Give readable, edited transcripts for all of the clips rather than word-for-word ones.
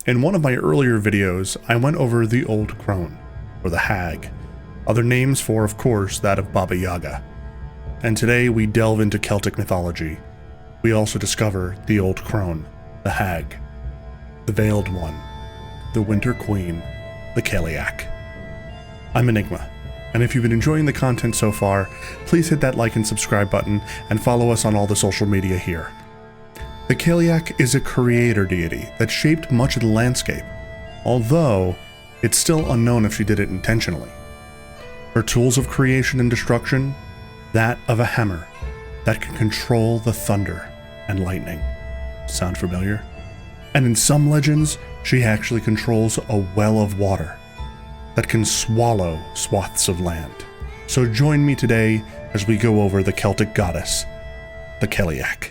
In one of my earlier videos, I went over the Old Crone, or the Hag, other names for, of course, that of Baba Yaga. And today we delve into Celtic mythology. We also discover the Old Crone, the Hag, the Veiled One, the Winter Queen, the Cailleach. I'm Enygma, and if you've been enjoying the content so far, please hit that like and subscribe button and follow us on all the social media here. The Cailleach is a creator deity that shaped much of the landscape, although it's still unknown if she did it intentionally. Her tools of creation and destruction, that of a hammer that can control the thunder and lightning. Sound familiar? And in some legends, she actually controls a well of water that can swallow swaths of land. So join me today as we go over the Celtic goddess, the Cailleach.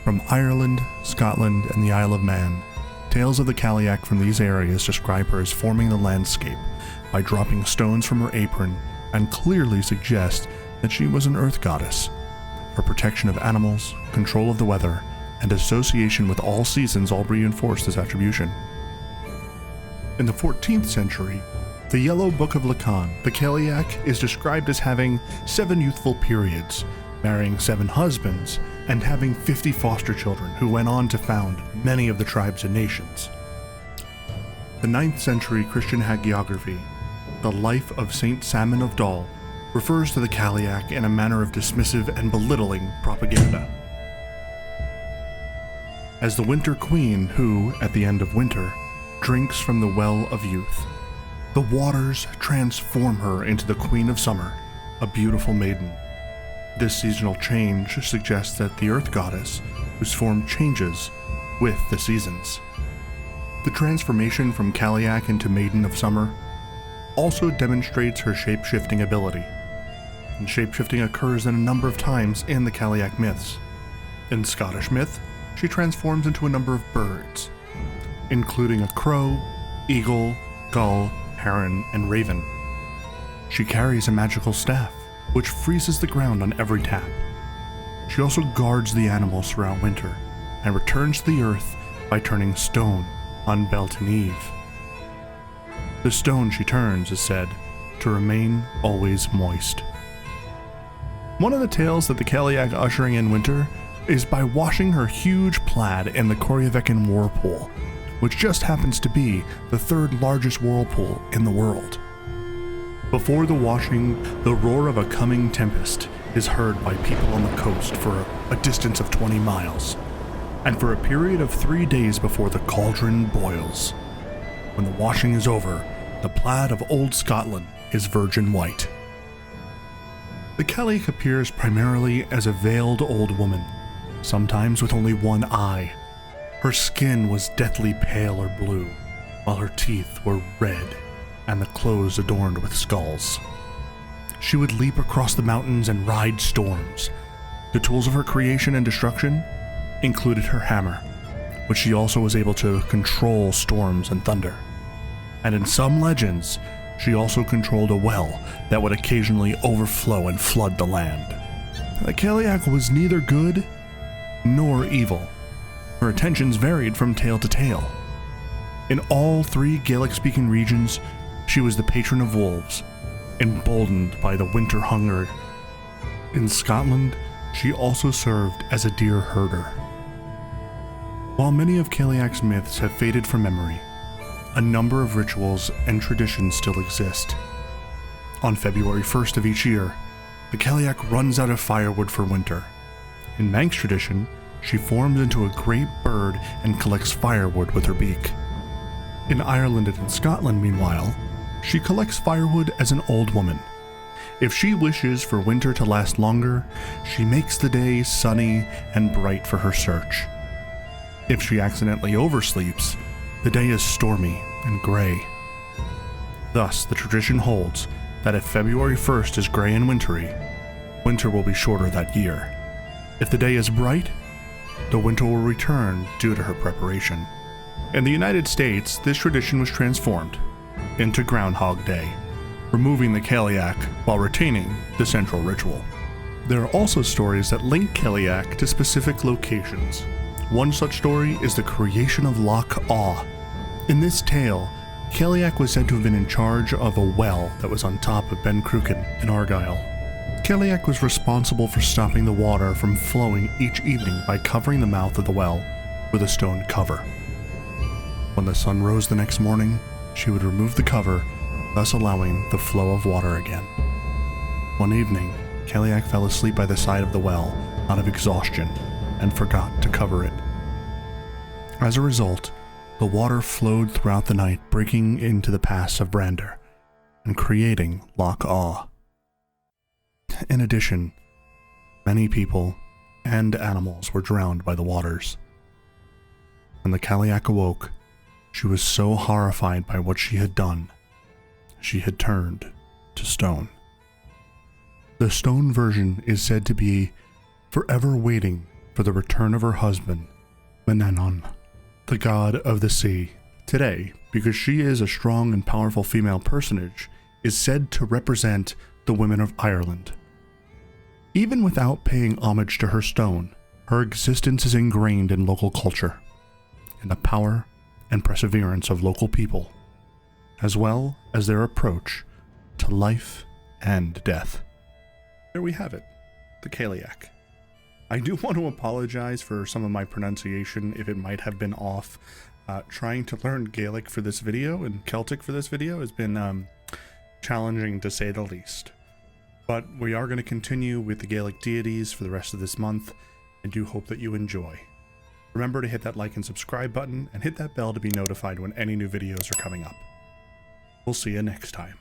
From Ireland, Scotland, and the Isle of Man, tales of the Cailleach from these areas describe her as forming the landscape by dropping stones from her apron and clearly suggest that she was an earth goddess. Her protection of animals, control of the weather, and association with all seasons all reinforce this attribution. In the 14th century, the Yellow Book of Lacan, the Cailleach is described as having 7 youthful periods, marrying 7 husbands, and having 50 foster children who went on to found many of the tribes and nations. The 9th century Christian hagiography, The Life of Saint Salmon of Dol, refers to the Cailleach in a manner of dismissive and belittling propaganda. As the Winter Queen who, at the end of winter, drinks from the well of youth, the waters transform her into the Queen of Summer, a beautiful maiden. This seasonal change suggests that the Earth Goddess, whose form changes with the seasons. The transformation from Cailleach into Maiden of Summer also demonstrates her shape-shifting ability. And shape-shifting occurs in a number of times in the Cailleach myths. In Scottish myth, she transforms into a number of birds, including a crow, eagle, gull, heron, and raven. She carries a magical staff, which freezes the ground on every tap. She also guards the animals throughout winter, and returns to the earth by turning stone on Beltane Eve. The stone she turns is said to remain always moist. One of the tales that the Cailleach ushering in winter is by washing her huge plaid in the Cailleach whirlpool, which just happens to be the 3rd largest whirlpool in the world. Before the washing, the roar of a coming tempest is heard by people on the coast for a distance of 20 miles, and for a period of 3 days before the cauldron boils. When the washing is over, the plaid of old Scotland is virgin white. The Cailleach appears primarily as a veiled old woman, sometimes with only one eye. Her skin was deathly pale or blue, while her teeth were red, and the clothes adorned with skulls. She would leap across the mountains and ride storms. The tools of her creation and destruction included her hammer, which she also was able to control storms and thunder. And in some legends, she also controlled a well that would occasionally overflow and flood the land. The Cailleach was neither good nor evil. Her intentions varied from tale to tale. In all 3 Gaelic-speaking regions, she was the patron of wolves, emboldened by the winter hunger. In Scotland, she also served as a deer herder. While many of Cailleach's myths have faded from memory, a number of rituals and traditions still exist. On February 1st of each year, the Cailleach runs out of firewood for winter. In Manx tradition, she forms into a great bird and collects firewood with her beak. In Ireland and in Scotland, meanwhile, she collects firewood as an old woman. If she wishes for winter to last longer, she makes the day sunny and bright for her search. If she accidentally oversleeps, the day is stormy and gray. Thus, the tradition holds that if February 1st is gray and wintry, winter will be shorter that year. If the day is bright, the winter will return due to her preparation. In the United States, this tradition was transformed into Groundhog Day. removing the Cailleach while retaining the central ritual. There are also stories that link Cailleach to specific locations. One such story is the creation of Loch Awe. In this tale, Cailleach was said to have been in charge of a well that was on top of Ben Cruachan in Argyll. Cailleach was responsible for stopping the water from flowing each evening by covering the mouth of the well with a stone cover. When the sun rose the next morning, she would remove the cover, thus allowing the flow of water again. One evening, Cailleach fell asleep by the side of the well out of exhaustion and forgot to cover it. As a result, the water flowed throughout the night, breaking into the pass of Brander and creating Loch Awe. In addition, many people and animals were drowned by the waters. When the Cailleach awoke, she was so horrified by what she had done, she had turned to stone. The stone version is said to be forever waiting for the return of her husband, Manannan, the god of the sea. Today, because she is a strong and powerful female personage, is said to represent the women of Ireland. Even without paying homage to her stone, her existence is ingrained in local culture, in the power and perseverance of local people, as well as their approach to life and death. There we have it, the Cailleach. I do want to apologize for some of my pronunciation if it might have been off. Trying to learn Gaelic for this video and Celtic for this video has been challenging to say the least. But we are going to continue with the Gaelic deities for the rest of this month. I do hope that you enjoy. Remember to hit that like and subscribe button and hit that bell to be notified when any new videos are coming up. We'll see you next time.